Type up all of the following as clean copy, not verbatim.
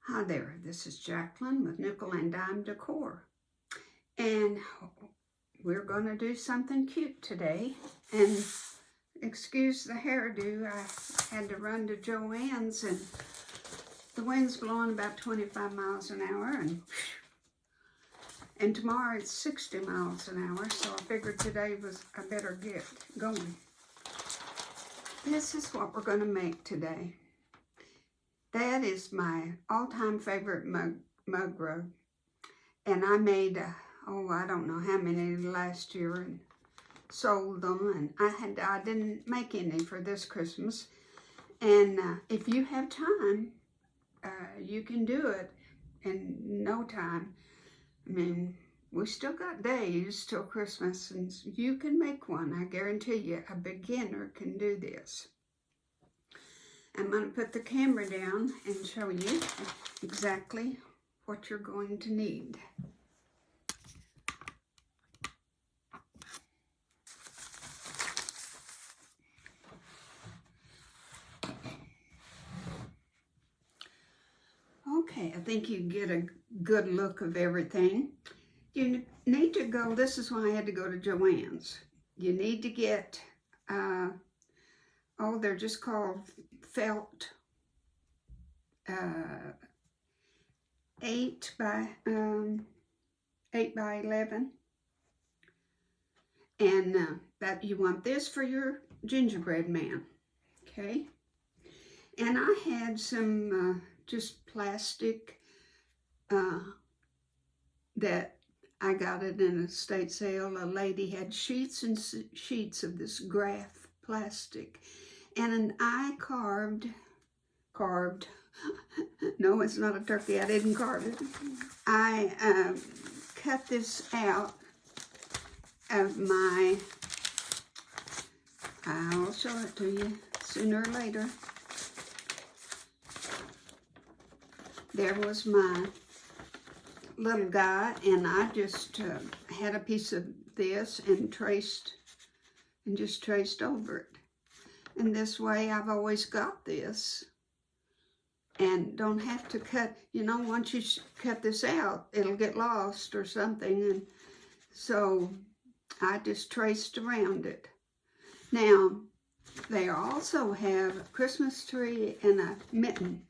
Hi there, this is Jacqueline with Nickel and Dime Decor, and we're going to do something cute today. And excuse the hairdo, I had to run to Joann's and the wind's blowing about 25 miles an hour, and tomorrow it's 60 miles an hour, so I figured today was I better get going. This is what we're going to make today. That is my all-time favorite mug rug. And I made, I don't know how many last year and sold them. And I didn't make any for this Christmas. And if you have time, you can do it in no time. I mean, we still got days till Christmas, and you can make one. I guarantee you, a beginner can do this. I'm going to put the camera down and show you exactly what you're going to need. Okay, I think you get a good look of everything. You need to go, this is why I had to go to Joann's. You need to get, they're just called felt 8 by 11, and that you want this for your gingerbread man, okay? And I had some just plastic that I got it in a estate sale. A lady had sheets and sheets of this graph plastic. And I carved, no, it's not a turkey, I didn't carve it. I cut this out of my, I'll show it to you sooner or later. There was my little guy, and I just had a piece of this and just traced over it. And this way I've always got this and don't have to cut, once you cut this out, it'll get lost or something. And so I just traced around it. Now, they also have a Christmas tree and a mitten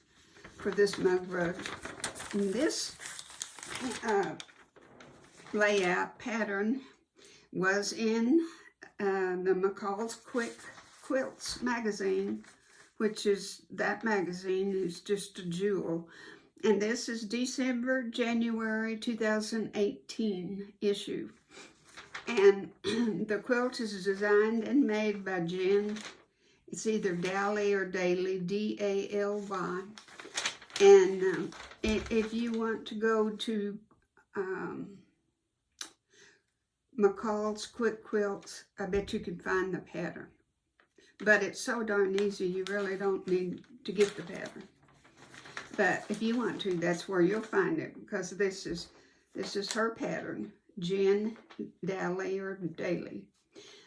for this mug rug. And this layout pattern was in the McCall's Quick Quilts magazine, which is, that magazine is just a jewel. And this is January 2018 issue. And the quilt is designed and made by Jen. It's either Daly or Daly, D-A-L-Y. And if you want to go to McCall's Quick Quilts, I bet you can find the pattern. But it's so darn easy, you really don't need to get the pattern. But if you want to, that's where you'll find it, because this is her pattern, Jen, Daly, or Daly.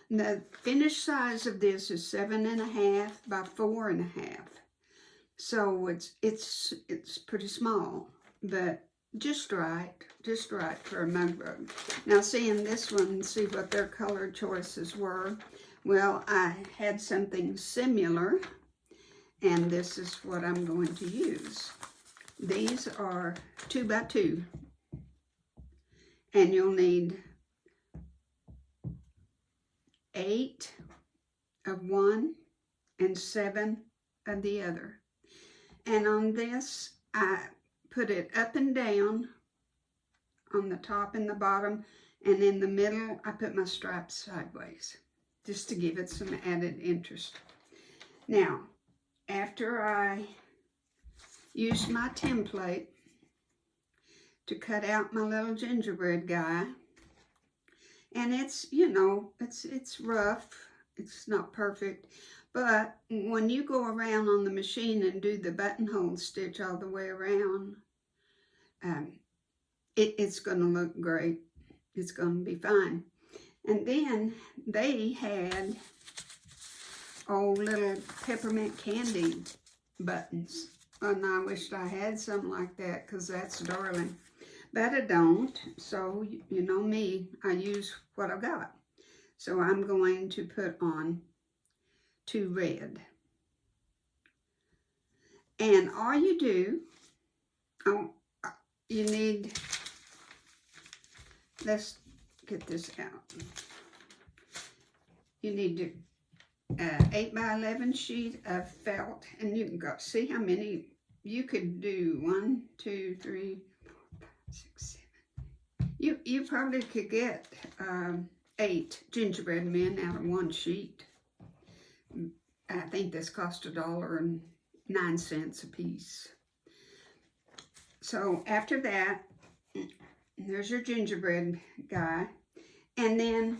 The finished size of this is 7.5 by 4.5. So it's pretty small, but just right for a mug rug. Now, seeing this one, see what their color choices were. Well, I had something similar, and this is what I'm going to use. These are 2 by 2, and you'll need 8 of one and 7 of the other. And on this, I put it up and down on the top and the bottom, and in the middle, I put my stripes sideways, just to give it some added interest. Now, after I used my template to cut out my little gingerbread guy, and it's, it's rough, it's not perfect, but when you go around on the machine and do the buttonhole stitch all the way around, it's going to look great. It's going to be fine. And then they had little peppermint candy buttons. And I wished I had something like that because that's darling. But I don't, so you know me, I use what I got. So I'm going to put on 2 red. And all you do, you need, let's get this out. You need to 8x11 sheet of felt, and you can go see how many you could do. 1, 2, 3, 4, 5, 6, 7. You probably could get 8 gingerbread men out of 1 sheet. I think this cost $1.09 a piece. So after that, there's your gingerbread guy, and then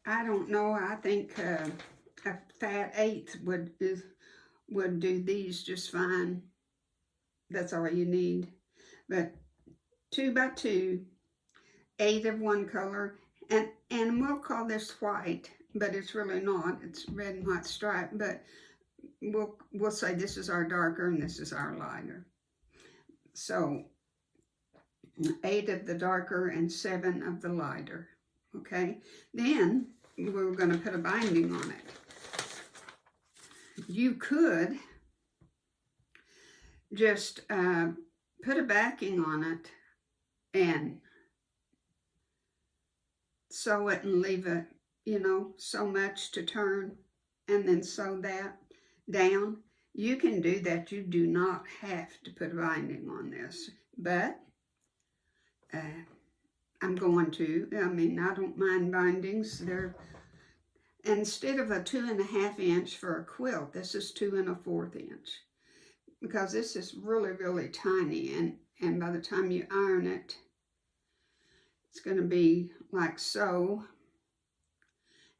I don't know. I think a fat 1/8 would do these just fine. That's all you need. But 2x2, 8 of one color, and we'll call this white, but it's really not. It's red and white stripe. But we'll say this is our darker and this is our lighter. So 8 of the darker and 7 of the lighter. Okay, then we're going to put a binding on it. You could just put a backing on it and sew it and leave it, you know, so much to turn, and then sew that down. You can do that. You do not have to put a binding on this, but I'm going to. I mean, I don't mind bindings. They're, instead of a 2.5 inch for a quilt, this is 2 1/4 inch, because this is really, really tiny, and by the time you iron it, it's going to be like so,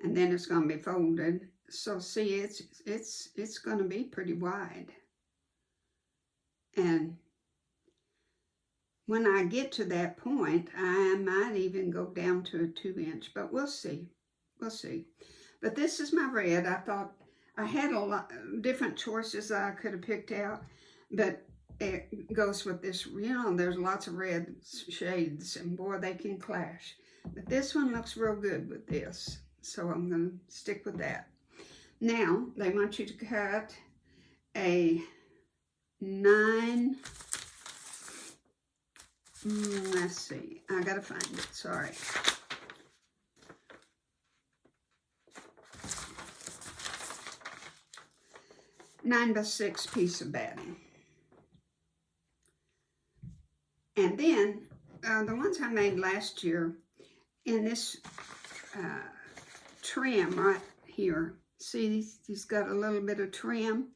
and then it's going to be folded. So see, it's going to be pretty wide, and when I get to that point, I might even go down to a 2 inch, but we'll see. We'll see. But this is my red. I thought I had a lot different choices I could have picked out, but it goes with this. You know, there's lots of red shades, and boy, they can clash. But this one looks real good with this, so I'm going to stick with that. Now, they want you to cut a 9... let's see. I gotta find it. Sorry. A 9x6 piece of batting. And then the ones I made last year in this trim right here. See, he's got a little bit of trim.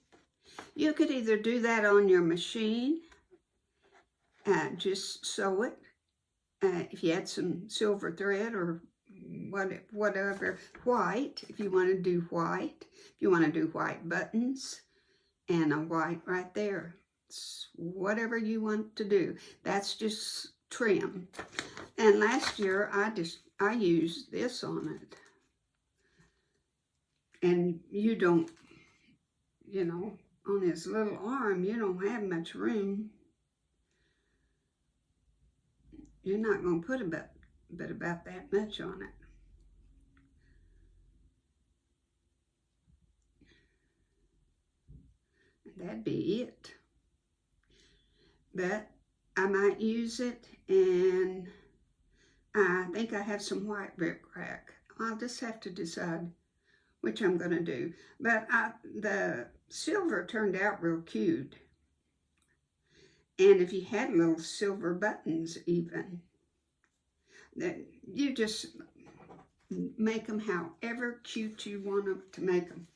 You could either do that on your machine. Just sew it. If you had some silver thread or whatever, white, if you want to do white. If you want to do white buttons and a white right there. It's whatever you want to do. That's just trim. And last year, I used this on it. And you don't, you know, on his little arm, you don't have much room. You're not going to put about that much on it. That'd be it. But I might use it, and I think I have some white rickrack. I'll just have to decide which I'm going to do. But the silver turned out real cute. And if you had little silver buttons even, that you just make them however cute you want them to make them.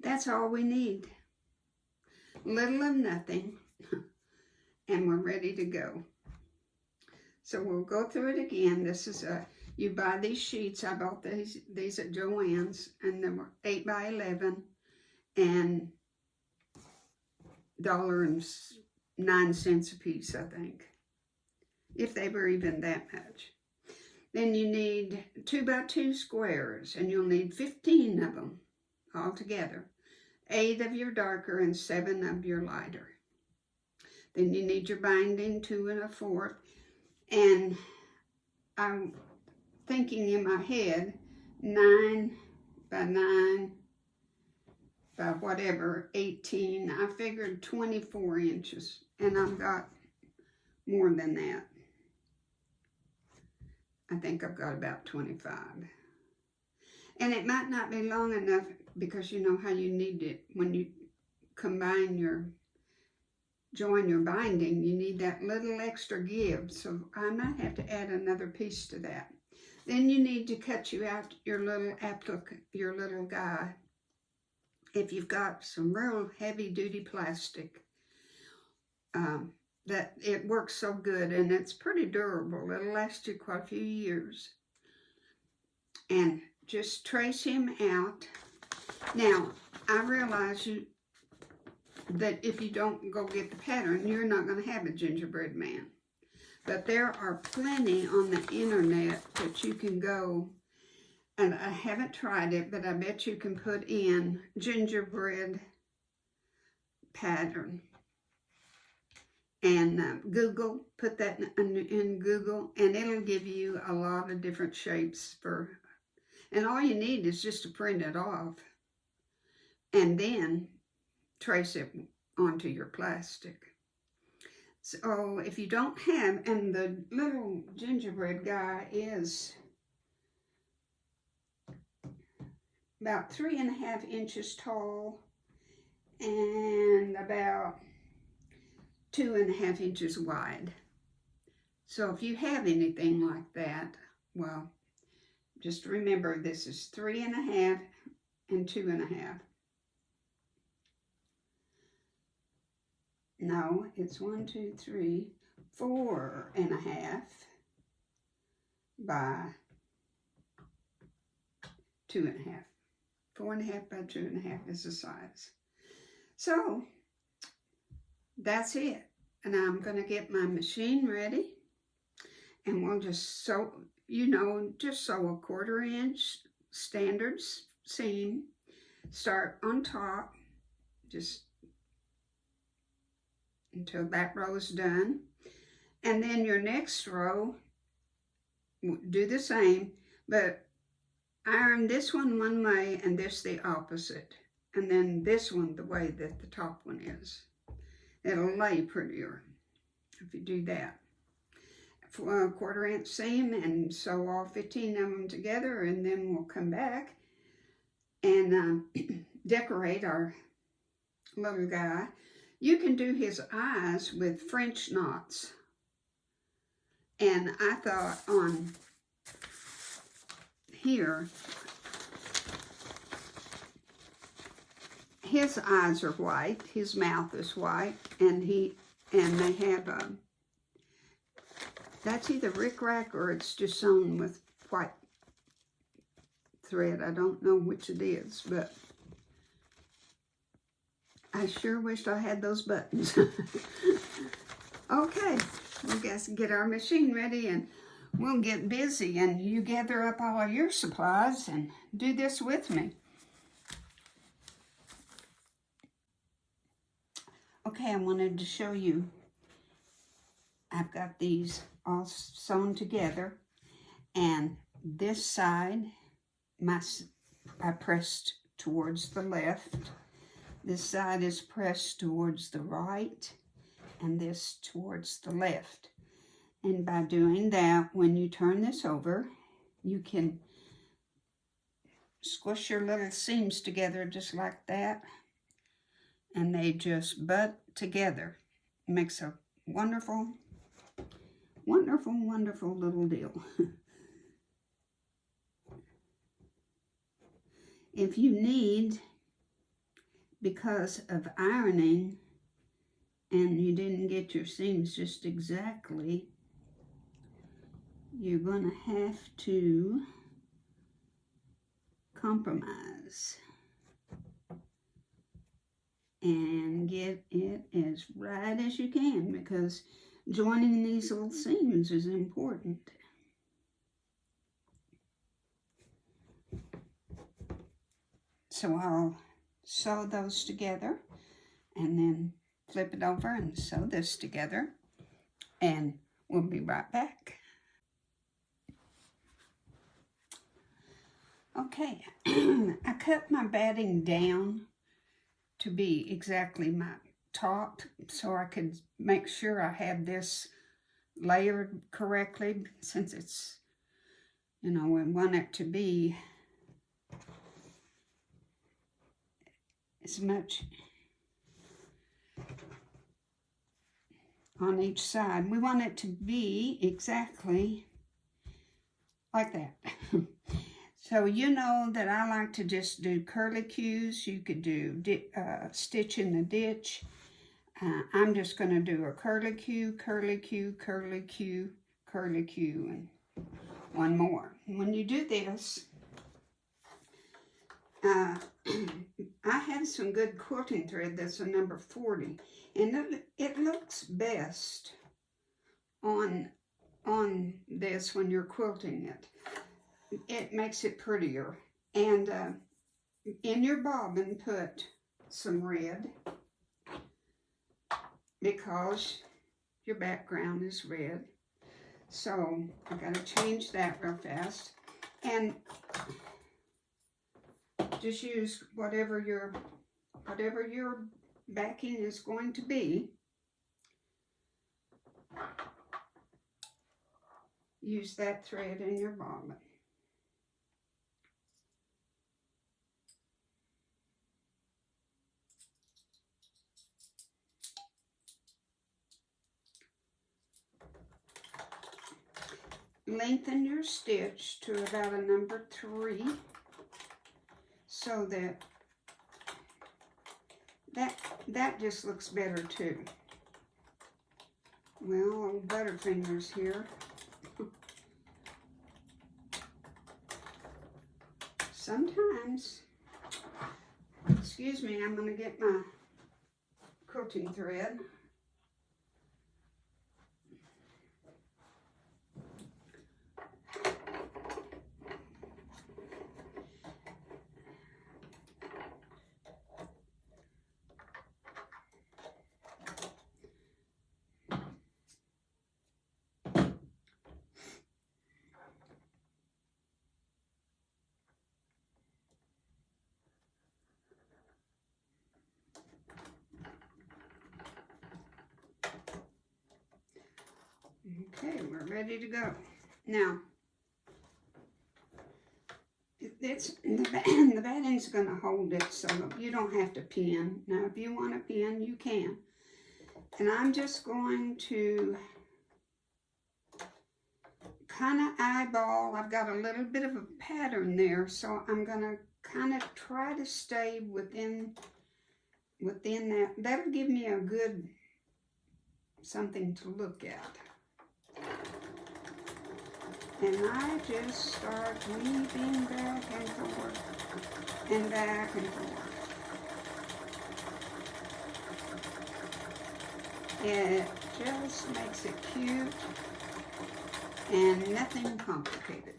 That's all we need. Little of nothing, and we're ready to go. So we'll go through it again. This is you buy these sheets. I bought these at Joann's, and they were 8x11, and $1.09 a piece, I think, if they were even that much. Then you need 2x2 squares, and you'll need 15 of them all together. 8 of your darker and 7 of your lighter. Then you need your binding, 2 1/4. And I'm thinking in my head, 9 by 9 by whatever, 18. I figured 24 inches, and I've got more than that. I think I've got about 25. And it might not be long enough because you know how you need it when you combine join your binding, you need that little extra give. So I might have to add another piece to that. Then you need to cut you out your little guy. If you've got some real heavy duty plastic, that it works so good and it's pretty durable. It'll last you quite a few years. And just trace him out. Now, I realize that if you don't go get the pattern, you're not going to have a gingerbread man. But there are plenty on the internet that you can go, and I haven't tried it, but I bet you can put in gingerbread pattern. And put that in Google, and it'll give you a lot of different shapes and all you need is just to print it off and then trace it onto your plastic. So if you don't have, and the little gingerbread guy is about 3.5 inches tall and about 2.5 inches wide. So if you have anything like that, well, just remember this is 3.5 and 2.5. No, it's 1, 2, 3, 4.5 by 2.5. 4.5 by 2.5 is the size. So that's it. And I'm going to get my machine ready. And we'll just sew, just sew a 1/4 inch standard seam. Start on top, just until that row is done. And then your next row, do the same, but iron this one way and this the opposite. And then this one the way that the top one is. It'll lay prettier if you do that. For a 1/4 inch seam and sew all 15 of them together, and then we'll come back and decorate our little guy. You can do his eyes with French knots. And I thought on here, his eyes are white, his mouth is white, and they have that's either rickrack or it's just sewn with white thread. I don't know which it is, but I sure wished I had those buttons. Okay, we guys get our machine ready and we'll get busy, and you gather up all of your supplies and do this with me. Okay, I wanted to show you, I've got these all sewn together, and this side, I pressed towards the left. This side is pressed towards the right, and this towards the left. And by doing that, when you turn this over, you can squish your little seams together just like that, and they just butt together. It makes a wonderful, wonderful, wonderful little deal. If you need, because of ironing, and you didn't get your seams just exactly, you're going to have to compromise and get it as right as you can, because joining these little seams is important. So I'll sew those together, and then flip it over and sew this together, and we'll be right back. Okay, I cut my batting down to be exactly my top so I could make sure I had this layered correctly, since it's, you know, we want it to be as much on each side. We want it to be exactly like that. So you know that I like to just do curlicues. You could do stitch in the ditch. I'm just going to do a curlicue, curlicue, curlicue, curlicue, and one more. When you do this, I have some good quilting thread that's a number 40, and it looks best on this when you're quilting it. It makes it prettier. And in your bobbin, put some red, because your background is red. So I gotta change that real fast. And just use whatever your backing is going to be. Use that thread in your bobbin. Lengthen your stitch to about a number 3, so that just looks better too. Well, old Butterfingers here. Sometimes, excuse me, I'm going to get my quilting thread. Okay, we're ready to go. Now, the batting's going to hold it, so you don't have to pin. Now, if you want to pin, you can. And I'm just going to kind of eyeball. I've got a little bit of a pattern there, so I'm going to kind of try to stay within that. That'll give me a good something to look at. And I just start weaving back and forth, and back and forth. It just makes it cute and nothing complicated.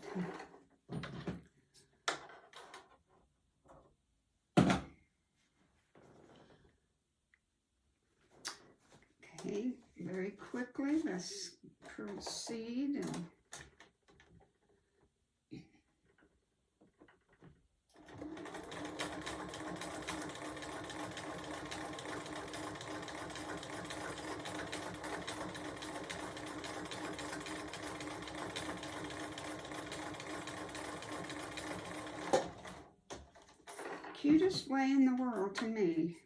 Okay, very quickly, let's proceed and cutest way in the world to me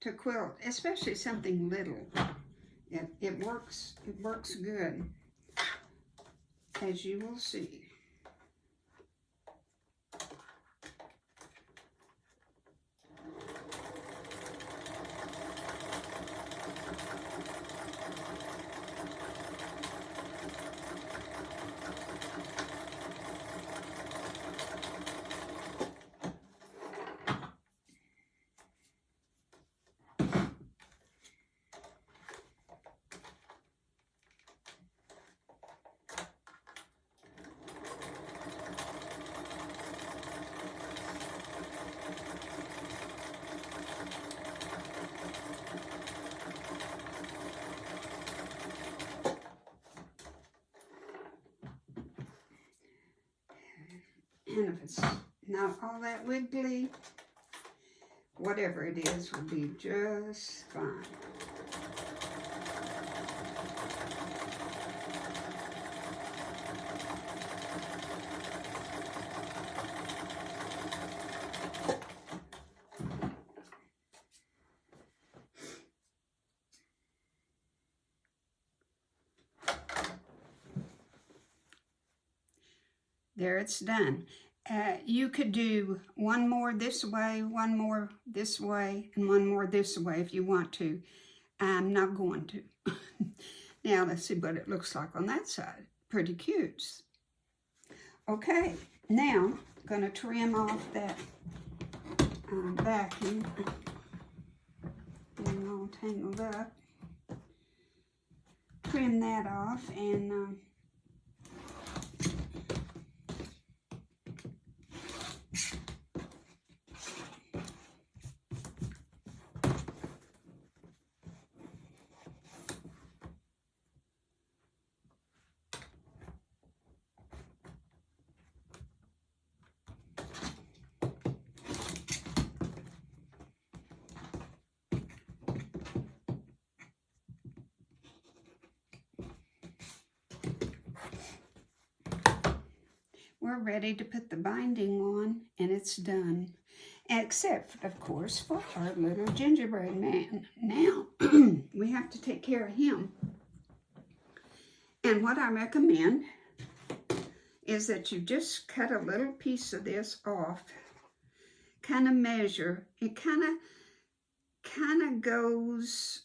to quilt, especially something little. It works good, as you will see. And if it's not all that wiggly, whatever it is will be just fine. There, it's done. You could do one more this way, one more this way, and one more this way if you want to. I'm not going to. Now let's see what it looks like on that side. Pretty cute. Okay, now I'm going to trim off that backing. Getting all tangled up. Trim that off and we're ready to put the binding on, and it's done. Except, of course, for our little gingerbread man. Now, we have to take care of him. And what I recommend is that you just cut a little piece of this off, kind of measure. It kind of goes,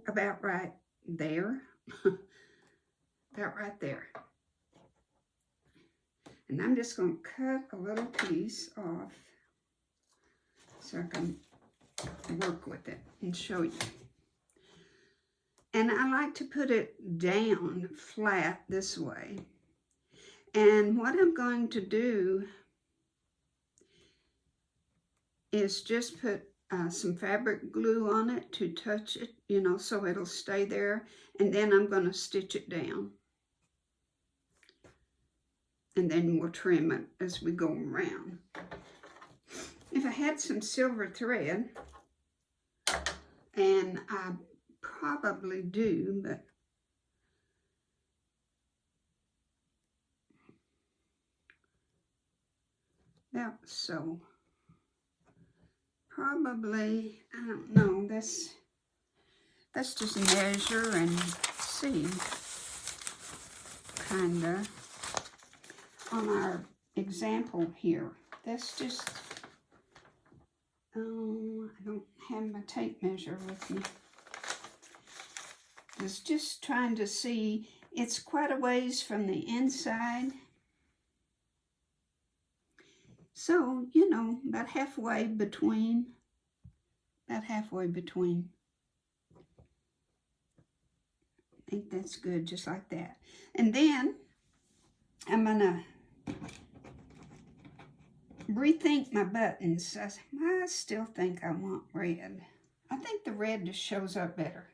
about right there. About right there. And I'm just going to cut a little piece off so I can work with it and show you. And I like to put it down flat this way. And what I'm going to do is just put some fabric glue on it to touch it, you know, so it'll stay there. And then I'm going to stitch it down. And then we'll trim it as we go around. If I had some silver thread, and I probably do, but yeah, so probably, I don't know, let's just measure and see, kind of, on our example here. That's just, I don't have my tape measure with me. It's just trying to see, it's quite a ways from the inside. So, you know, about halfway between. I think that's good, just like that. And then I'm gonna rethink my buttons. I still think I want red. I think the red just shows up better.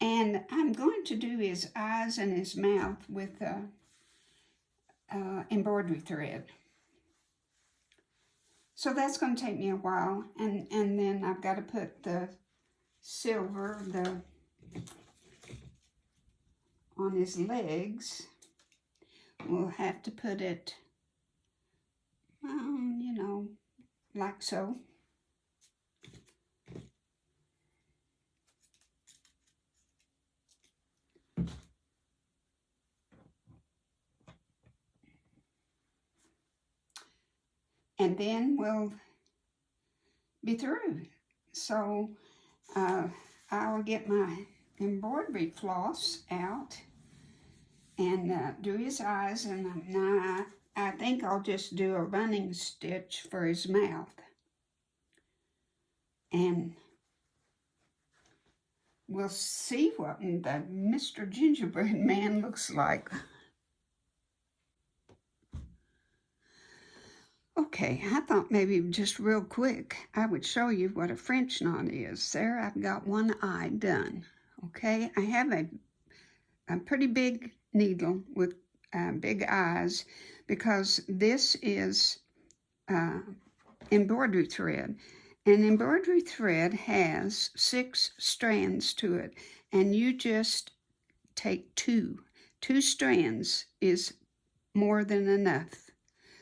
And I'm going to do his eyes and his mouth with embroidery thread. So that's going to take me a while. And then I've got to put the silver on his legs. We'll have to put it, you know, like so. And then we'll be through. So I'll get my embroidery floss out and do his eyes, and I think I'll just do a running stitch for his mouth. And we'll see what the Mr. Gingerbread Man looks like. Okay, I thought maybe just real quick I would show you what a French knot is. There, I've got one eye done. Okay, I have a pretty big needle with big eyes, because this is embroidery thread. And embroidery thread has 6 strands to it, and you just take 2. 2 strands is more than enough.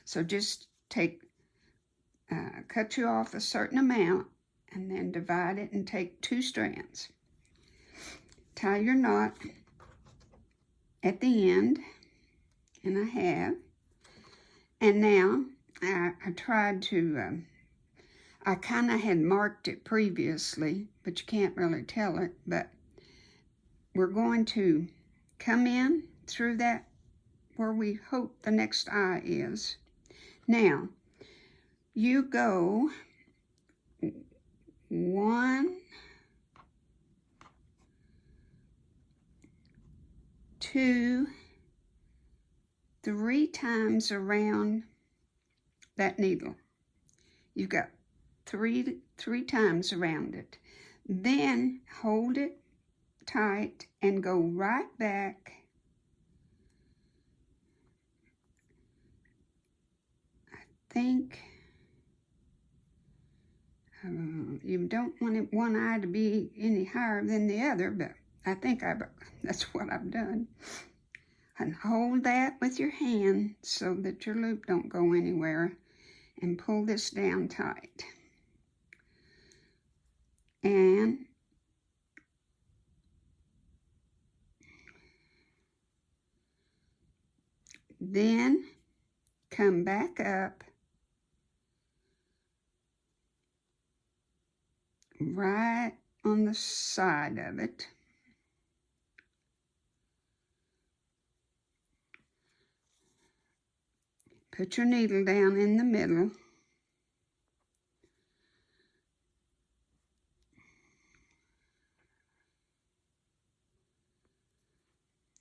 So just cut you off a certain amount and then divide it and take 2 strands. Tie your knot at the end, and I have. And now I tried to, I kind of had marked it previously, but you can't really tell it, but we're going to come in through that where we hope the next eye is. Now, you go 1, 2, 3 times around that needle. You've got three times around it. Then hold it tight and go right back. I think you don't want one eye to be any higher than the other, but I think that's what I've done. And hold that with your hand so that your loop don't go anywhere, and pull this down tight. And then come back up right on the side of it. Put your needle down in the middle.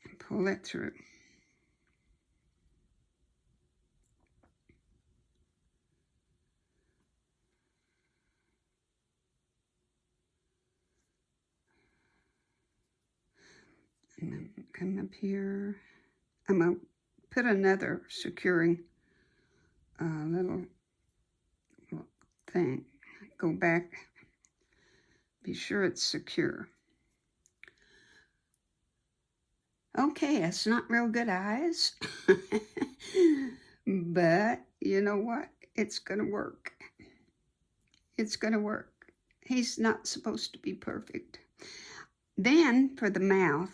And pull it through. And then come up here. I'm going to put another securing little thing. Go back. Be sure it's secure. Okay, it's not real good eyes. But you know what? It's going to work. It's going to work. He's not supposed to be perfect. Then for the mouth.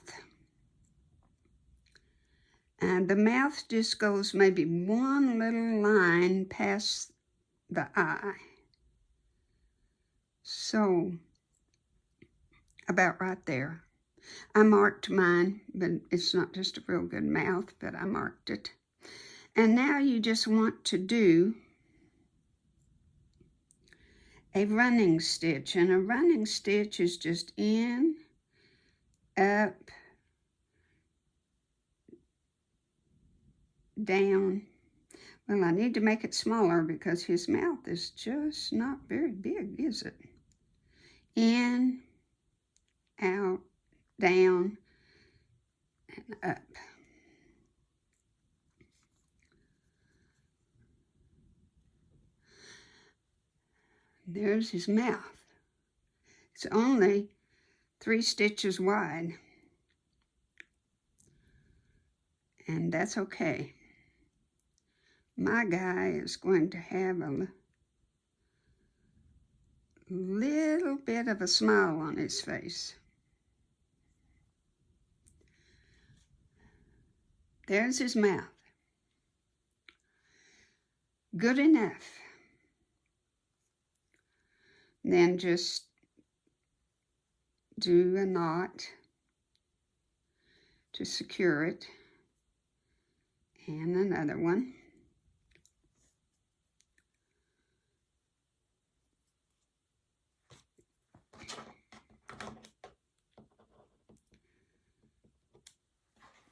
And the mouth just goes maybe one little line past the eye. So, about right there. I marked mine, but it's not just a real good mouth, but I marked it. And now you just want to do a running stitch. And a running stitch is just in, up, down. Well, I need to make it smaller because his mouth is just not very big, is it? In, out, down, and up. There's his mouth. It's only 3 stitches wide. And that's okay. My guy is going to have a little bit of a smile on his face. There's his mouth. Good enough. Then just do a knot to secure it, and another one.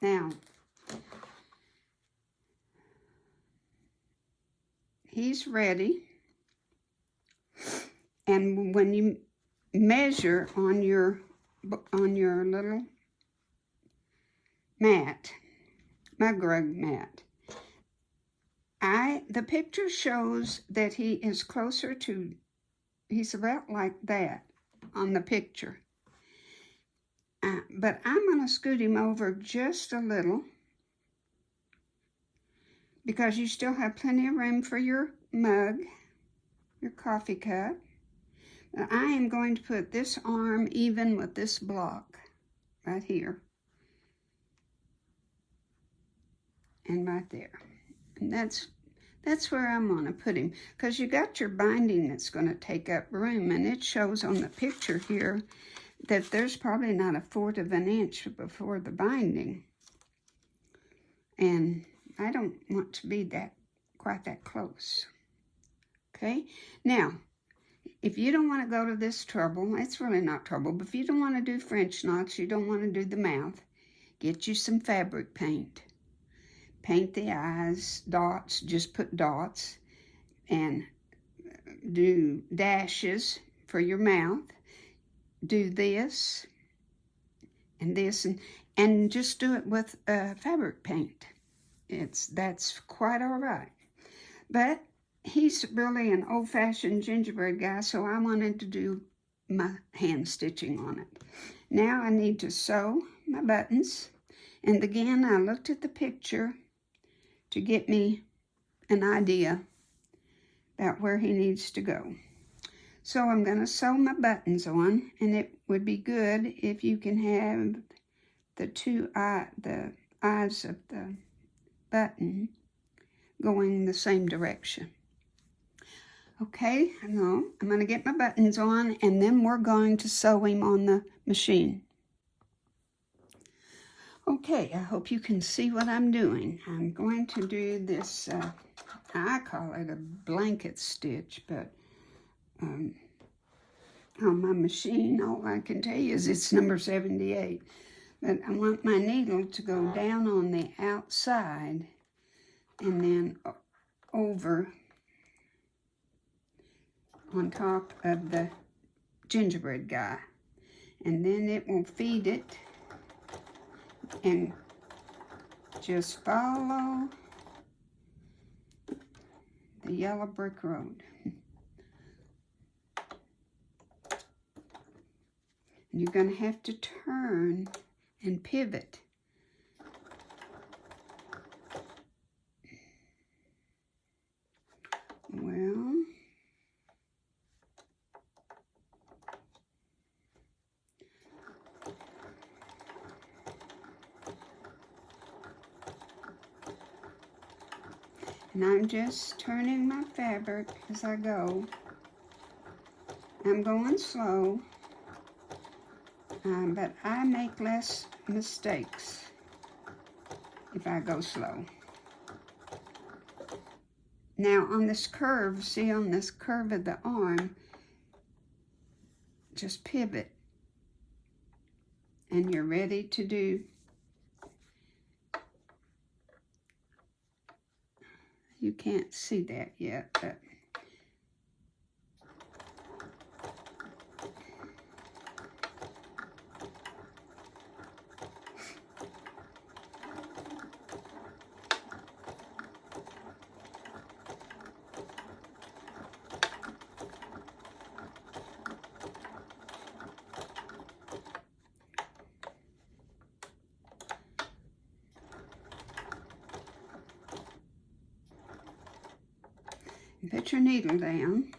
Now, he's ready. And when you measure on your little mat, mug rug mat. The picture shows that he is closer to, he's about like that on the picture. But I'm going to scoot him over just a little because you still have plenty of room for your mug, your coffee cup. But I am going to put this arm even with this block right here and right there. And that's where I'm going to put him, because you got your binding that's going to take up room, and it shows on the picture here that there's probably not 1/4 of an inch before the binding. And I don't want to be quite that close. Okay, now, if you don't want to go to this trouble, it's really not trouble, but if you don't want to do French knots, you don't want to do the mouth, get you some fabric paint. Paint the eyes, dots, just put dots, and do dashes for your mouth. Do this, and this, and just do it with fabric paint. That's quite all right. But he's really an old-fashioned gingerbread guy, so I wanted to do my hand stitching on it. Now I need to sew my buttons, and again I looked at the picture to get me an idea about where he needs to go. So I'm going to sew my buttons on, and it would be good if you can have the eyes of the button going the same direction. Okay, now I'm going to get my buttons on, and then we're going to sew him on the machine. Okay, I hope you can see what I'm doing. I'm going to do this, I call it a blanket stitch, but on my machine, all I can tell you is it's number 78. But I want my needle to go down on the outside and then over on top of the gingerbread guy. And then it will feed it and just follow the yellow brick road. And you're going to have to turn and pivot. Well, and I'm just turning my fabric as I go. I'm going slow, but I make less mistakes if I go slow. Now on this curve, see on this curve of the arm, just pivot, and you're ready to do. You can't see that yet, but put your needle down.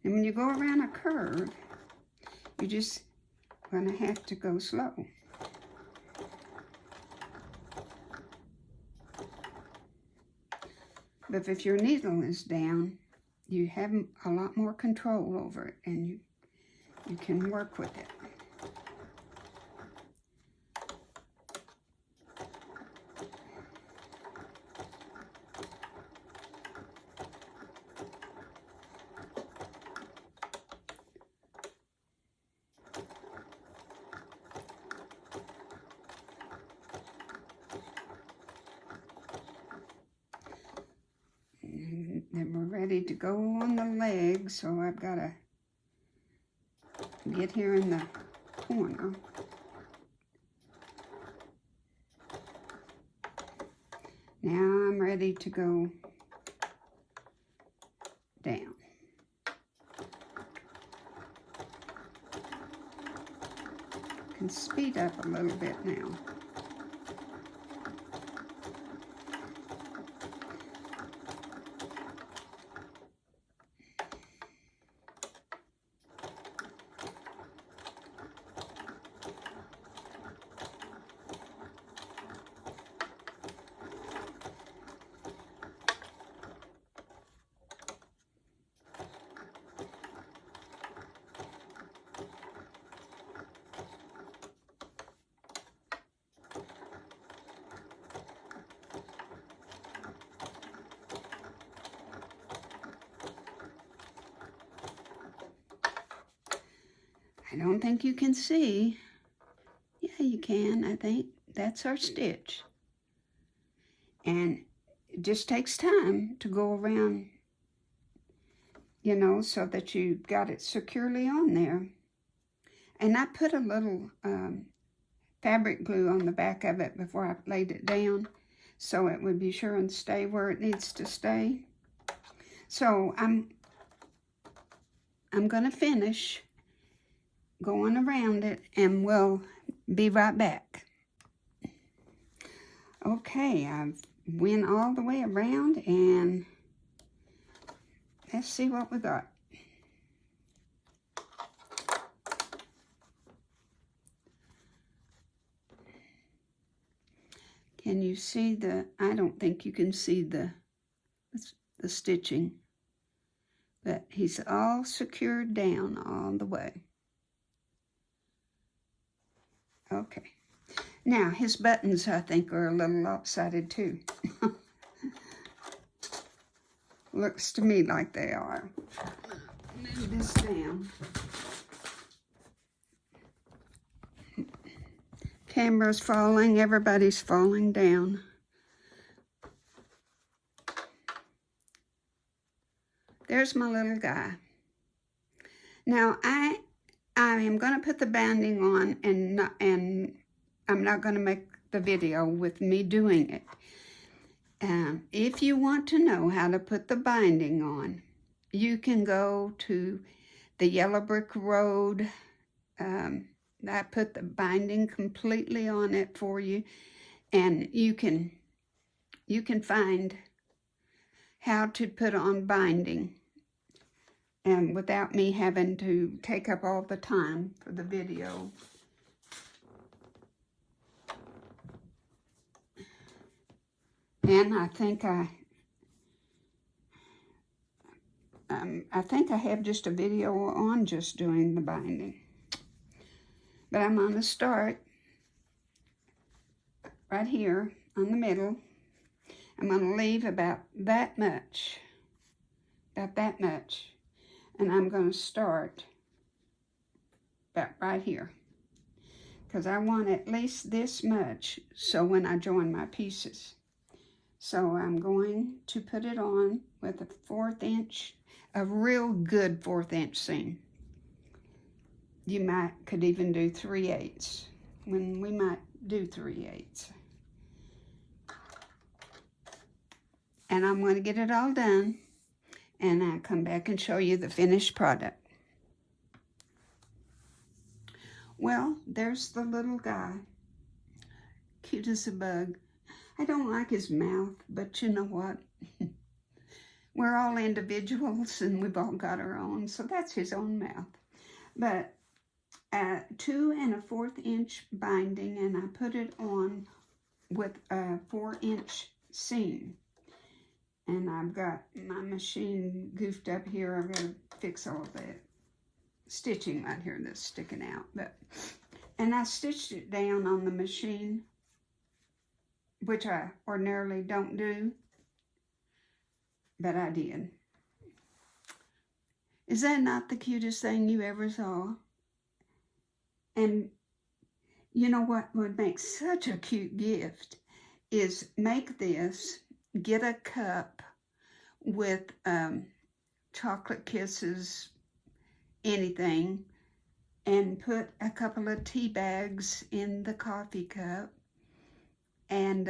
And when you go around a curve, you're just going to have to go slow. But if your needle is down, you have a lot more control over it, and you can work with it. Then we're ready to go on the legs, so I've got to get here in the corner. Now I'm ready to go down. I can speed up a little bit now. I don't think you can see. Yeah, you can, I think. That's our stitch. And it just takes time to go around, you know, so that you've got it securely on there. And I put a little fabric glue on the back of it before I laid it down, so it would be sure and stay where it needs to stay. So I'm going to finish going around it, and we'll be right back. Okay, I've went all the way around, and let's see what we got. Can you see the, I don't think you can see the stitching, but he's all secured down all the way. Okay. Now, his buttons, I think, are a little lopsided too. Looks to me like they are. Move this down. Camera's falling, everybody's falling down. There's my little guy. Now, I am going to put the binding on, and I'm not going to make the video with me doing it. If you want to know how to put the binding on, you can go to the Yellow Brick Road. I put the binding completely on it for you, and you can find how to put on binding, and without me having to take up all the time for the video. And I think I have just a video on just doing the binding. But I'm going to start right here on the middle. I'm going to leave about that much. And I'm going to start about right here, because I want at least this much so when I join my pieces. So I'm going to put it on with a 1/4 inch, a real good 1/4 inch seam. You could even do 3/8, when we might do 3/8. And I'm going to get it all done, and I'll come back and show you the finished product. Well, there's the little guy. Cute as a bug. I don't like his mouth, but you know what? We're all individuals, and we've all got our own, so that's his own mouth. But 2 1/4 inch binding, and I put it on with a 4-inch seam. And I've got my machine goofed up here. I've got to fix all of that stitching right here that's sticking out. And I stitched it down on the machine, which I ordinarily don't do, but I did. Is that not the cutest thing you ever saw? And you know what would make such a cute gift is make this, get a cup with chocolate kisses, anything, and put a couple of tea bags in the coffee cup, and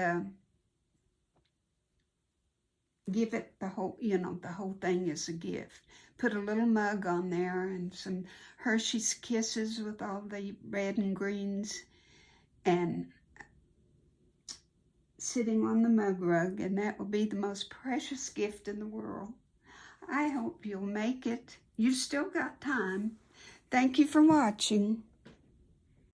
give it the whole, the whole thing is a gift. Put a little mug on there and some Hershey's Kisses with all the red and greens, and sitting on the mug rug, and that will be the most precious gift in the world. I hope you'll make it. You've still got time. Thank you for watching.